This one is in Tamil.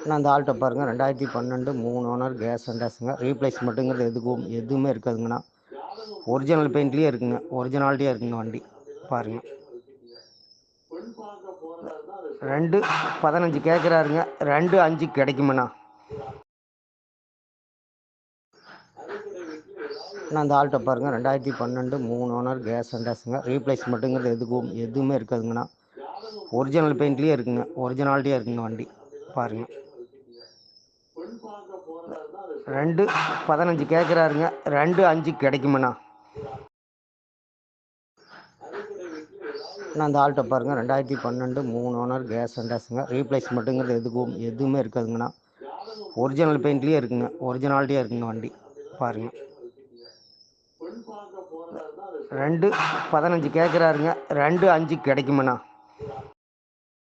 நான் அந்த ஆல்ட்டோ பாருங்கள் 2012 3 ஓனர் கேஸ் அண்டாஸுங்க. ரீப்ளேஸ்மெண்ட்டுங்கிறது எதுவுமே இருக்காதுங்கண்ணா. ஒரிஜினல் பெயிண்ட்லேயே இருக்குங்க, ஒரிஜினாலிட்டியாக இருக்குங்க வண்டி பாருங்கள். 2,15 கேட்குறாருங்க, 2,5 கிடைக்குமண்ணா. நான் அந்த ஆல்ட்டோ பாருங்கள் 2012 3 ஓனர் கேஸ் அண்டாஸுங்க. ரீப்ளேஸ்மெண்ட்டுங்கிறது எதுவுமே இருக்காதுங்கண்ணா. ஒரிஜினல் பெயிண்ட்லேயே இருக்குங்க, ஒரிஜினாலிட்டியாக இருக்குங்க வண்டி பாருங்கள். 2,15 கேட்குறாருங்க, 2,5 கிடைக்குமண்ணா. நான் அந்த ஆல்ட்டோ பாருங்கள் 2012 3 ஓனர் கேஸ் அண்டாஸுங்க. ரீப்ளேஸ்மெண்ட்டுங்கிறது எதுவுமே இருக்காதுங்கண்ணா. ஒரிஜினல் பெயிண்ட்லேயே இருக்குங்க, ஒரிஜினாலிட்டியாக இருக்குங்க வண்டி பாருங்கள். 2,15 கேட்குறாருங்க, 2,5 கிடைக்குமண்ணா.